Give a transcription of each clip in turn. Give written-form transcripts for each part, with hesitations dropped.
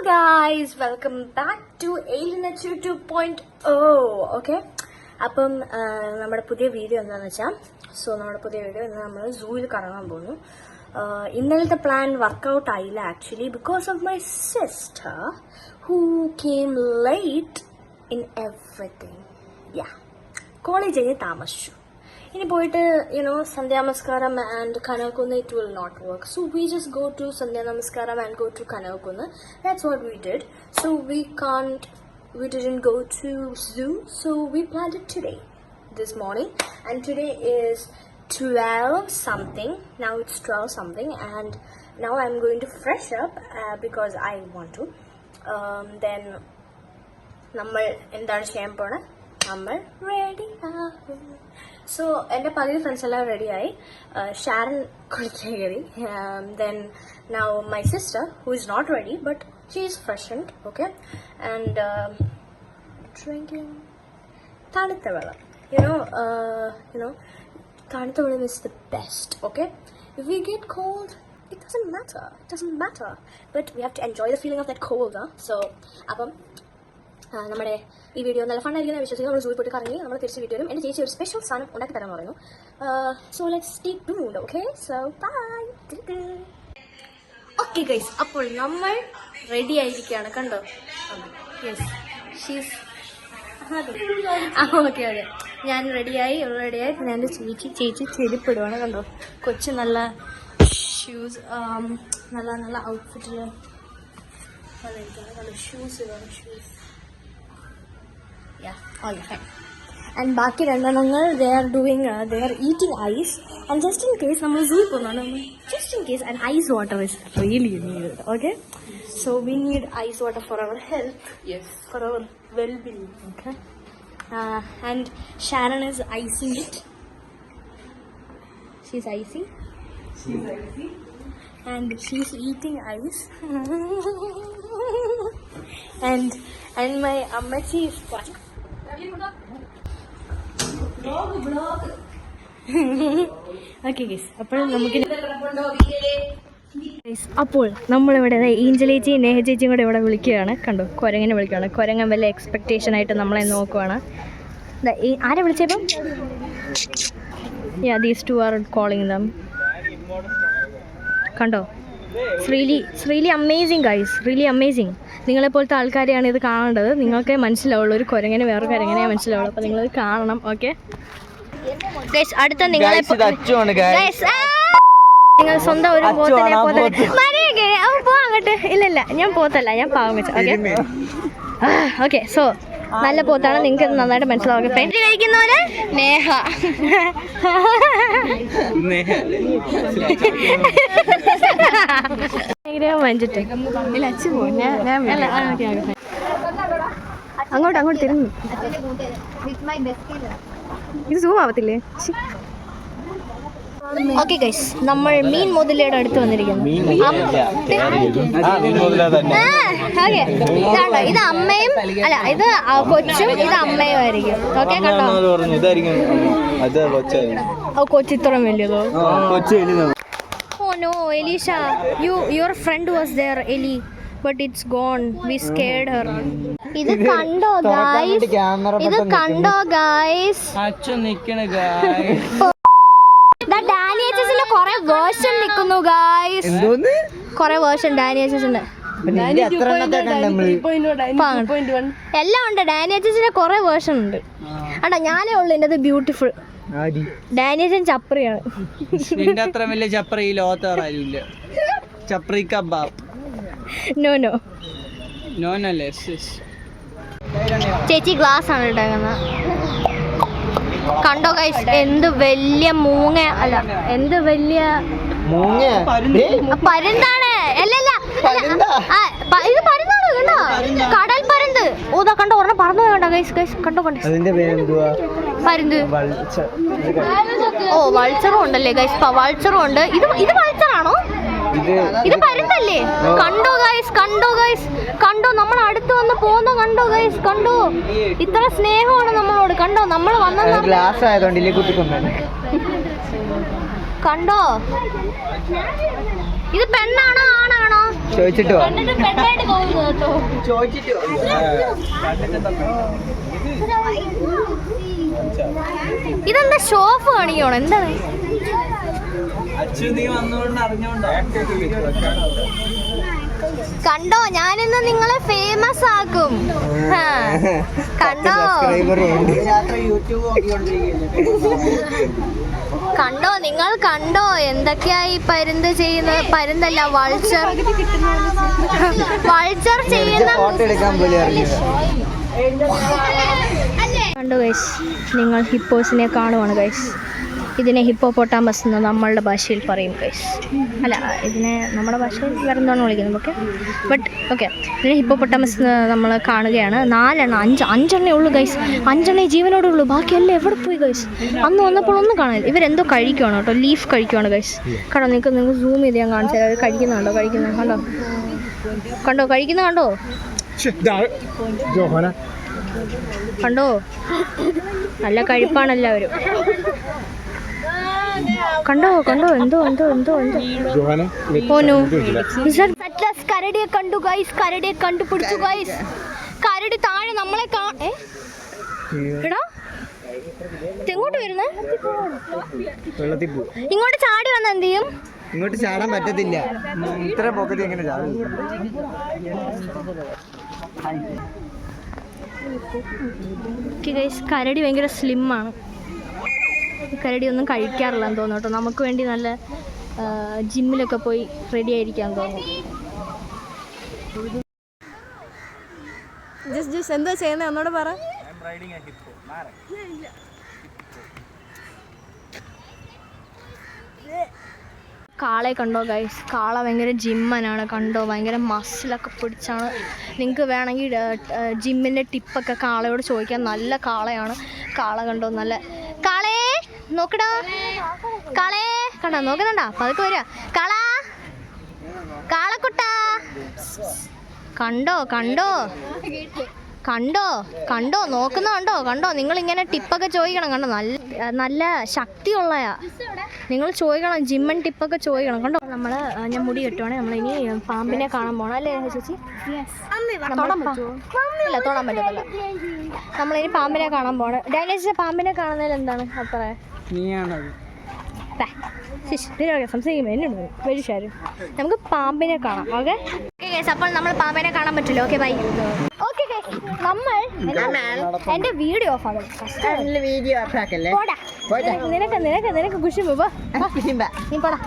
guys, welcome back to Alienature 2.0. Okay, അപ്പം നമ്മുടെ പുതിയ വീഡിയോ എന്താണെന്ന് വെച്ചാൽ നമ്മുടെ പുതിയ വീഡിയോ ഇന്ന് നമ്മൾ സൂവിൽ കറങ്ങാൻ പോകുന്നു. ഇന്നലത്തെ പ്ലാൻ വർക്കൗട്ട് ആയില്ല actually because of my sister who came late in everything. College കഴിഞ്ഞ് താമസിച്ചു. ഇനി പോയിട്ട് Sandhya Namaskaram and Kanavakunna, it will not work. So we just go to Sandhya Namaskaram and go to Kanavakunna. That's what we did. So we didn't go to zoo. So we planned it today, this morning. And today is 12 something. Now it's 12 something. And now I'm going to fresh up because I want to. Then നമ്മൾ എന്താണ് ചെയ്യാൻ പോണേ? നമ്മൾ ready ആകും. So എൻ്റെ പകുതി friends എല്ലാം റെഡിയായി. ഷാരൻ കുളിക്കാൻ കയറി. Then now my sister who is not ready but she is freshened. Okay, and drinking തണുത്ത വെള്ളം. തണുത്ത വെള്ളം is the best. Okay, if we get cold it doesn't matter but we have to enjoy the feeling of that cold. So അപ്പം നമ്മുടെ ഈ video നല്ല ഫണ്ണായിരിക്കും വിശ്വസിക്കും. നമ്മൾ സൂയിൽ പോയിട്ട് കറങ്ങി നമ്മൾ തിരിച്ച് വീഡിയോ വരും. എൻ്റെ ചേച്ചി ഒരു സ്പെഷ്യൽ സാധനം ഉണ്ടാക്കി തരാൻ പറയുന്നു. So let's stay tuned. Okay, so bye. Okay guys, അപ്പോൾ നമ്മൾ റെഡി ആയിരിക്കുകയാണ്. കണ്ടോ? Yes, she's okay. ഞാൻ റെഡിയായി. ഞാൻ എൻ്റെ ചേച്ചി ചെരുപ്പിടുവാണ്. കണ്ടോ? കൊച്ചു നല്ല ഷൂസ്, നല്ല ഔട്ട്ഫിറ്റിൽ നല്ല ഷൂസ് ഇതാണ്. Shoes all right. And ബാക്കി രണ്ടെണ്ണങ്ങൾ they are eating ice. And just in case നമ്മൾ സൂ പോകുന്നതാണ്, just in case an ice water is really needed. Okay, so we need ice water for our health. Yes, for our well-being. Okay, and Sharon is icing it. She's icing and she's eating ice. and my ammachi is watching. Okay guys, അപ്പോൾ അപ്പോൾ നമ്മളിവിടെ ഈഞ്ചലേച്ചി നേഹ ചേച്ചിയും കൂടെ ഇവിടെ വിളിക്കുകയാണ്. കണ്ടോ? കുരങ്ങനെ വിളിക്കുകയാണ്. കുരങ്ങൻ വല്ല എക്സ്പെക്ടേഷൻ ആയിട്ട് നമ്മളെ നോക്കുവാണ്. ആരെ വിളിച്ചപ്പം? these two are calling them. കണ്ടോ? It's really amazing guys, really amazing. നിങ്ങളെപ്പോലത്തെ ആൾക്കാരെയാണ് ഇത് കാണേണ്ടത്. നിങ്ങൾക്ക് മനസ്സിലാവുള്ളൂ ഒരു കുരങ്ങനെ വേറൊരു കുരങ്ങനെ മനസ്സിലാവുള്ളൂ. അപ്പോൾ നിങ്ങളത് കാണണം. ഓക്കെ ഗൈസ്, അടുത്ത നിങ്ങൾ സ്വന്തം ഒരു പോത്തിനെ അങ്ങോട്ട്. ഇല്ല ഞാൻ പോത്തല്ല, ഞാൻ പാവം വെച്ച. ഓക്കെ സോ നല്ല പോത്താണ്. നിങ്ങൾക്ക് നന്നായിട്ട് മനസ്സിലാവും. ഫ്രണ്ട് കഴിക്കുന്നവര് നേഹ. അങ്ങോട്ട് തിരിഞ്ഞു. ഇത് സൂം ആവത്തില്ലേ? ഓക്കെ ഗൈസ്, നമ്മൾ മീൻ മുതലയുടെ അടുത്ത് വന്നിരിക്കുന്നു. ഇത് അമ്മയും അല്ല, ഇത് കൊച്ചും ഇത് അമ്മയും ആയിരിക്കും. ഓക്കെ, കണ്ടോ? കൊച്ചിത്രയും വലിയതോ? Oh no Elisha, your friend was there, Eli, but it's gone. We scared her. ഇത് കണ്ടോ ഗൈസ്? അച്ഛൻ നിക്കണ ഗൈസ്. ഡാനി എച്ചസിന്റെ കുറെ വേർഷൻ നിൽക്കുന്നു ഗൈസ്. കുറെ വേർഷൻ ഡാനി എച്ചസിന്റെ എല്ലാം ഉണ്ട്. ഡാനി എച്ചസിന്റെ കുറെ വേർഷൻ ഉണ്ട്. അണ്ടാ, ഞാനേ ഉള്ളു എൻ്റെ ബ്യൂട്ടിഫുൾ. ഡാനി എച്ചൻ ചപ്രിയാണ്. അത്ര വലിയ ചപ്രി ഈ ലോകത്ത് അറിയില്ല. ചപ്രി കബാബ്. നോ ചേച്ചി ഗ്ലാസ് ആണ് ഉണ്ടാക്കുന്നത്. കണ്ടോ ഗൈസ്? എന്ത് വലിയ മൂങ്ങ, അല്ല എന്ത് വലിയ പരുന്താണ്. അല്ലല്ല, ഇത് പരുന്താണ്. കണ്ടോ? കടൽ പരുന്ത്. ഓതാ കണ്ടോ? ഒരെണ്ണം പറന്നു കണ്ടോ ഗൈസ്? കണ്ടോ? പരുന്ത്. ഓ, വൾച്ചറും ഉണ്ടല്ലേ ഗൈസ്? വൾച്ചറും ഉണ്ട്. ഇത് വൾച്ചറാണോ? ഇത് പരുന്തല്ലേ? കണ്ടോ ഗൈസ്? കണ്ടോ? നമ്മൾ അടുത്ത് വന്ന് പോന്ന. കണ്ടോ ഗൈസ്? കണ്ടോ? ഇത്ര സ്നേഹമാണ് നമ്മളോട്. കണ്ടോ? നമ്മൾ വന്ന കണ്ടോ? ഇത് പെണ്ണാണോ ആണാണോ? ചോദിച്ചിട്ട് വാ. കണ്ടിട്ട് പെണ്ണായിട്ട് തോന്നുന്നു കേട്ടോ. ചോദിച്ചിട്ട് വാ. ഇതെന്താ ഷോഫ് കാണിക്കണോ? എന്താണ്? അച്ഛൻ നീ വന്നുകൊണ്ട് അറിഞ്ഞോണ്ടോ? കണ്ടോ, ഞാനിന്ന് നിങ്ങളെ ഫേമസ് ആക്കും. കണ്ടോ യൂട്യൂബ് നോക്കിക്കൊണ്ടിരിക്കുന്നു. കണ്ടോ, നിങ്ങൾ കണ്ടോ എന്തൊക്കെയായി പരുന്ത് ചെയ്യുന്നത്? പരുന്തല്ല, വൾച്ചർ ചെയ്യുന്ന. കണ്ടോ ഗൈസ്, നിങ്ങൾ ഹിപ്പോസിനെ കാണുവാണ് ഗൈസ്. ഇതിനെ ഹിപ്പോപ്പൊട്ടാമസ് എന്ന് നമ്മളുടെ ഭാഷയിൽ പറയും ഗൈസ്. അല്ല, ഇതിനെ നമ്മുടെ ഭാഷയിൽ വേറെ എന്താണ് വിളിക്കുന്നത്? ഓക്കെ, ബട്ട് ഓക്കെ, ഇതിനെ ഹിപ്പോപ്പൊട്ടാമസ് നമ്മൾ കാണുകയാണ്. 4 ഉള്ളൂ ഗൈസ്. 5 ജീവനോടെ ഉള്ളൂ. ബാക്കിയെല്ലാം എവിടെ പോയി ഗൈസ്? അന്ന് വന്നപ്പോൾ ഒന്നും കാണില്ല. ഇവരെന്തോ കഴിക്കുവാണ് കേട്ടോ, ലീഫ് കഴിക്കുവാണ് ഗൈസ്. കണ്ടോ, നിങ്ങൾക്ക് സൂം ചെയ്ത് ഞാൻ കാണിച്ചു തരാം. അവർ കഴിക്കുന്നുണ്ടോ? കണ്ടോ കഴിക്കുന്ന കണ്ടോ? കണ്ടോ, നല്ല കഴിപ്പാണ് എല്ലാവരും. കണ്ടോ എന്തോ കരടിയെ കണ്ടു ഗൈസ്. കരടിയെ കണ്ടുപിടിച്ചു ഗൈസ്. കരടി താഴെ നമ്മളെ എടാ, എങ്ങോട്ട് വരുന്നേ? ഇങ്ങോട്ട് ചാടി വന്ന എന്ത് ചെയ്യും? ഇങ്ങോട്ട് ചാടാൻ പറ്റത്തില്ല. ഇത്ര പൊക്കത്തി എങ്ങനെ ചാടും? കരടി ഭയങ്കര സ്ലിമ്മാണ്. കരടി ഒന്നും കഴിക്കാറില്ലെന്ന് തോന്നുന്നു കേട്ടോ. നമുക്ക് വേണ്ടി നല്ല ജിമ്മിലൊക്കെ പോയി റെഡി ആയിരിക്കാൻ തോന്നുന്നു. എന്താ ചെയ്യുന്നത് ഒന്നോട് പറ. കാളയെ കണ്ടോ ഗൈസ്? കാള ഭയങ്കര ജിമ്മനാണ്. കണ്ടോ, ഭയങ്കര മസിലൊക്കെ പിടിച്ചാണ്. നിങ്ങൾക്ക് വേണമെങ്കിൽ ജിമ്മിൻ്റെ ടിപ്പൊക്കെ കാളയോട് ചോദിക്കാം. നല്ല കാളയാണ്. കാള കണ്ടോ, നല്ല കാളേ നോക്കടാ. കാളേ കണ്ടോ, നോക്കുന്നുണ്ടാ? പതുക്കെ വരിക. കാളക്കുട്ടാ കണ്ടോ നോക്കുന്നുണ്ടോ? നിങ്ങൾ ഇങ്ങനെ ടിപ്പൊക്കെ ചോദിക്കണം. കണ്ടോ, നല്ല ശക്തിയുള്ളയാ. നിങ്ങൾ ചോദിക്കണം, ജിമ്മൻ ടിപ്പൊക്കെ ചോദിക്കണം. കണ്ടോ, ഞാൻ മുടി കെട്ടുവാണേ. നമ്മളിനി പാമ്പിനെ കാണാൻ പോകണം അല്ലേ ചേച്ചി? ഇല്ല, തൊടാൻ പറ്റത്തില്ല. നമ്മളിനി പാമ്പിനെ കാണാൻ പോകണം. ഡൈനേഴ്സ്, പാമ്പിനെ കാണുന്നതിൽ എന്താണ് അത്ര? സംസാരിക്കുമ്പോൾ എന്നോട് വരും. നമുക്ക് പാമ്പിനെ കാണാം. ഓക്കെ ഗൈസ്, അപ്പോൾ നമ്മൾ പാമ്പിനെ കാണാൻ പറ്റില്ല. Okay bye. ഓക്കെ ഗൈസ്, നമ്മൾ എന്റെ വീഡിയോ ഓഫ് ആകണം. നിനക്ക് കുശുമ്പ് നീ പോടാ.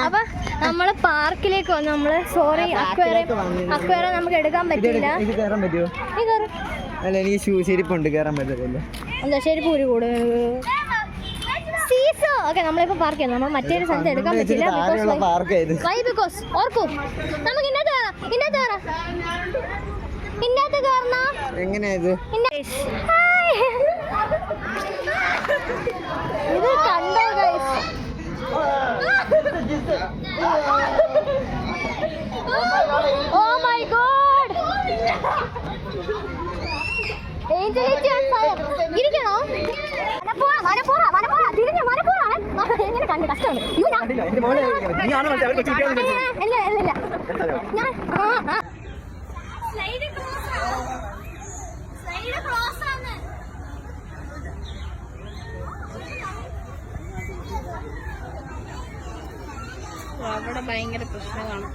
അപ്പൊ നമ്മള് പാർക്കിലേക്ക് വന്നു. നമ്മള് അക്വേറിയം നമുക്ക് എടുക്കാൻ പറ്റില്ല. നീ കയറും. ചെരുപ്പുണ്ട്, കയറാൻ പറ്റത്തില്ല. എന്താ ചെരുപ്പ് ഊരി കൂടെ? ഓക്കെ, നമ്മളിപ്പോ പാർക്ക് ചെയ്യാം. നമ്മൾ മറ്റേ സ്ഥലത്ത് എടുക്കാൻ പറ്റില്ല. ബിക്കോസ് ഓർക്കൂ, നമുക്ക് ഇന്നത്തെ കയറണം. എങ്ങനെയാ ഇത്? ഇത് കണ്ടോ ഗൈസ്? ഓ മൈ ഗോഡ്, ഇരിക്കണോ? എങ്ങനെ കണ്ട് കഷ്ടമുണ്ട്. അവിടെ ഭയങ്കര പ്രശ്നമാണ്.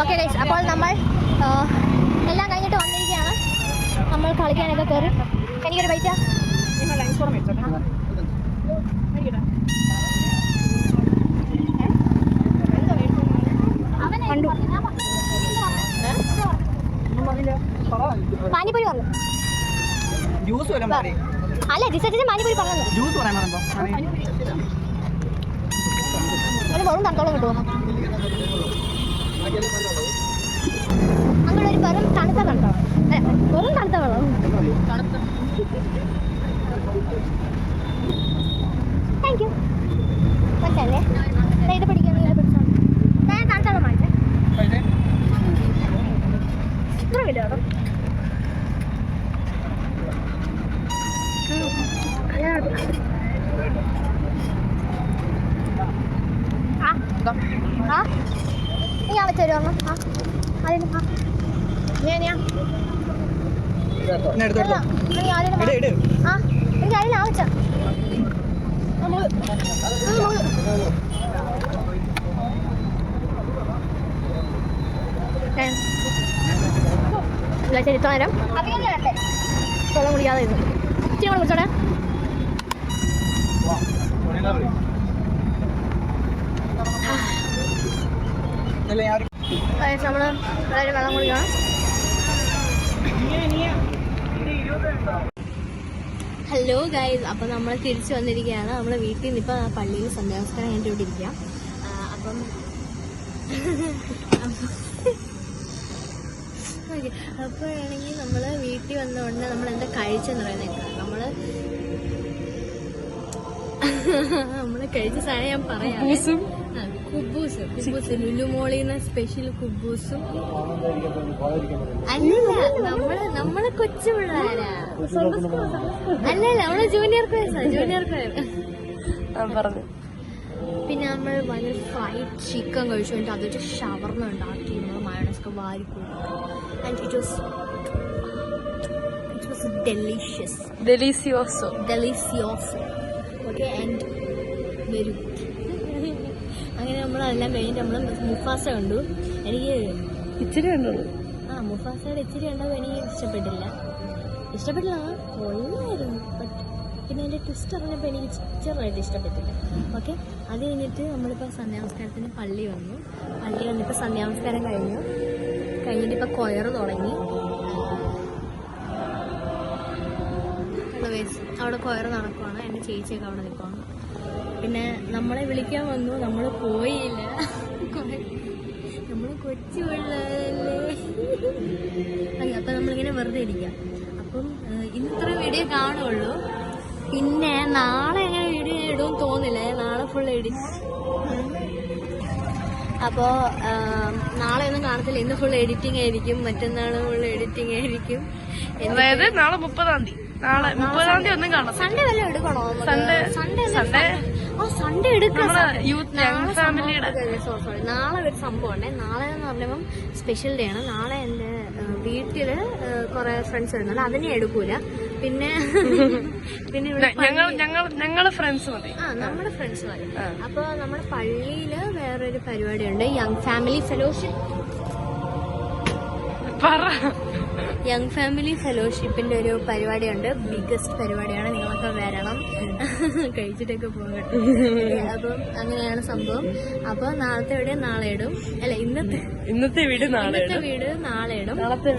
ഓക്കെ ഗൈസ്, അപ്പോൾ നമ്മൾ എല്ലാം കഴിഞ്ഞിട്ട് വന്നിരിക്കുകയാണ്. നമ്മൾ കളിക്കാനൊക്കെ കയറി. എനിക്കൊരു ബൈറ്റാ. കണ്ടു പാനിപ്പൂരി പറഞ്ഞു. അല്ല ജിസേച്ചി പാനിപ്പൂരി പറഞ്ഞു. വെറും തണുത്തോളം കിട്ടുമോ? അങ്ങനെ ഒരു വെറും തണുത്ത കണ്ടോ വെറും തണുത്ത വെള്ളം താങ്ക് യു മനസ്സിലല്ലേ ഇത് പിടിക്കാൻ പിടിച്ചോ ഞാൻ തണുത്ത വെള്ളം വാങ്ങിച്ചേ ഇത്ര വില കേട്ടോ ഞാൻ വെച്ചോ അതിന് എനിക്ക് അതിൽ ആവശ്യം ശരി ഇത്ര നേരം വെള്ളം കുടിക്കാതെ ഇരുന്നു ഇച്ചിരി കൂടെ കുടിച്ചോടെ നമ്മള് വളരെ വെള്ളം കുടിക്കണം. ഹലോ ഗൈസ്, അപ്പം നമ്മൾ തിരിച്ചു വന്നിരിക്കുകയാണ്. നമ്മളെ വീട്ടിൽ നിന്ന് ഇപ്പം പള്ളിയിൽ സന്ധ്യാനമസ്കാരം കഴിഞ്ഞിട്ട് ഇവിടെ ഇരിക്കാം. അപ്പം ഓക്കെ, അപ്പോഴാണെങ്കിൽ നമ്മൾ വീട്ടിൽ വന്നതുകൊണ്ട് നമ്മൾ എന്താ കഴിച്ചെന്ന് പറയുന്നത് നമ്മൾ കഴിച്ച സാധനം ഞാൻ പറയാം. കുബൂസ് ലുലുമോളിന്ന് സ്പെഷ്യൽ കുബൂസും അല്ലല്ല നമ്മളെ കൊച്ചു പിള്ളേരാ അല്ലല്ല നമ്മള് ജൂനിയർ പറഞ്ഞു. പിന്നെ നമ്മൾ ഭയങ്കര ഫ്രൈഡ് ചിക്കൻ കഴിച്ചുകൊണ്ട് അതൊരു ഷവർമ ഉണ്ടാക്കി നമ്മൾ മയോണൈസൊക്കെ വാരിക്കൂടി. And it was delicious okay and very good. അങ്ങനെ നമ്മൾ അതെല്ലാം കഴിഞ്ഞിട്ട് നമ്മൾ മുഫാസ കണ്ടു. എനിക്ക് ഇച്ചിരി കണ്ടുള്ളൂ. മുഫാസയുടെ ഇച്ചിരി കണ്ടപ്പോൾ എനിക്ക് ഇഷ്ടപ്പെട്ടില്ല കൊള്ളായിരുന്നു. ബട്ട് പിന്നെ അതിൻ്റെ ട്വിസ്റ്റ് അറിഞ്ഞപ്പോൾ എനിക്ക് ചെറുതായിട്ട് ഇഷ്ടപ്പെട്ടില്ല. ഓക്കെ, അത് കഴിഞ്ഞിട്ട് നമ്മളിപ്പോൾ സന്ധ്യാനമസ്കാരത്തിന് പള്ളി വന്നിപ്പോൾ സന്ധ്യാനമസ്കാരം കഴിഞ്ഞിട്ട് ഇപ്പോൾ കൊയറ് തുടങ്ങി. അവിടെ കൊയറ് നടക്കുവാണ്. എൻ്റെ ചേച്ചിയൊക്കെ അവിടെ നിൽക്കുവാണ്. പിന്നെ നമ്മളെ വിളിക്കാൻ വന്നു, നമ്മൾ പോയില്ല. നമ്മൾ കൊച്ചു പിള്ളേരല്ലേ. അപ്പം നമ്മളിങ്ങനെ വെറുതെ ഇരിക്കാം. അപ്പം ഇന്നത്ര വീഡിയോ കാണുള്ളൂ. പിന്നെ നാളെ എങ്ങനെ വീഡിയോ ഇടുമെന്ന് തോന്നില്ല. നാളെ ഫുൾ എഡിറ്റ്. അപ്പോൾ നാളെ ഒന്നും കാണത്തില്ല. ഇന്ന് ഫുൾ എഡിറ്റിംഗ് ആയിരിക്കും. മറ്റന്നാൾ ഫുൾ എഡിറ്റിംഗ് ആയിരിക്കും. അതായത് നാളെ 30-ാം തീയതി. നാളെ 30-ാം തീയതി ഒന്നും കാണാം. സൺഡേ വല്ലതും എടുക്കണോ? സൺഡേ എടുക്കാം. സോറി, നാളെ ഒരു സംഭവം ഉണ്ട്. നാളെ എന്ന് പറഞ്ഞപ്പം സ്പെഷ്യൽ ഡേ ആണ്. നാളെ എൻ്റെ വീട്ടില് കുറെ ഫ്രണ്ട്സ് വരുന്നുണ്ട്. അതിനെ എടുക്കൂല. പിന്നെ ഞങ്ങള് ഫ്രണ്ട്സ് മതി. നമ്മുടെ ഫ്രണ്ട്സ് മതി. അപ്പൊ നമ്മുടെ പള്ളിയില് വേറൊരു പരിപാടിയുണ്ട്. യങ് ഫാമിലി ഫെലോഷിപ്പിന്റെ ഒരു പരിപാടിയുണ്ട്. ബിഗ്ഗസ്റ്റ് പരിപാടിയാണ്. നിങ്ങളൊക്കെ വരണം, കഴിച്ചിട്ടൊക്കെ പോകട്ടെ. അപ്പം അങ്ങനെയാണ് സംഭവം. അപ്പൊ നാളത്തെ വീഡിയോ നാളെ ഇടും. അല്ല, ഇന്നത്തെ വീഡിയോ നാളെ ഇടും.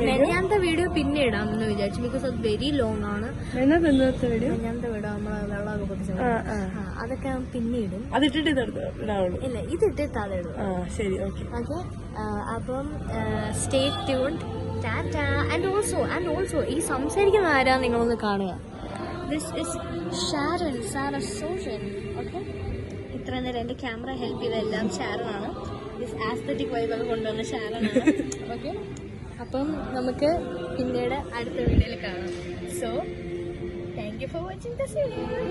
മെഞ്ഞാമത്തെ വീഡിയോ പിന്നെ ഇടാമെന്ന് വിചാരിച്ചു. ബിക്കോസ് അത് വെരി ലോങ് ആണ്. മെഞ്ഞാമത്തെ വീഡിയോ നമ്മള് വെള്ളമൊക്കെ പൊട്ടിച്ചു അതൊക്കെ പിന്നെ ഇടും. ഇല്ല, ഇതിട്ടിട്ട് അതിടും. ശരി, ഓക്കെ. അപ്പം സ്റ്റേ ട്യൂൺഡ്. ആൻഡ് ഓൾസോ ഈ സംസാരിക്കുന്ന ആരാ നിങ്ങളൊന്ന് കാണുക. ദിസ് ഇസ് സാര സോഷൻ. ഓക്കെ, ഇത്ര നേരം എൻ്റെ ക്യാമറ ഹെൽപ്പ് ചെയ്ത എല്ലാം ഷാരനാണ്. ദിസ് ആസ്തറ്റിക് വൈബൊക്കെ കൊണ്ടുവന്ന ഷാരനാണ്. ഓക്കെ, അപ്പം നമുക്ക് പിന്നീട് അടുത്ത വീഡിയോയിൽ കാണാം. So thank you for watching this video.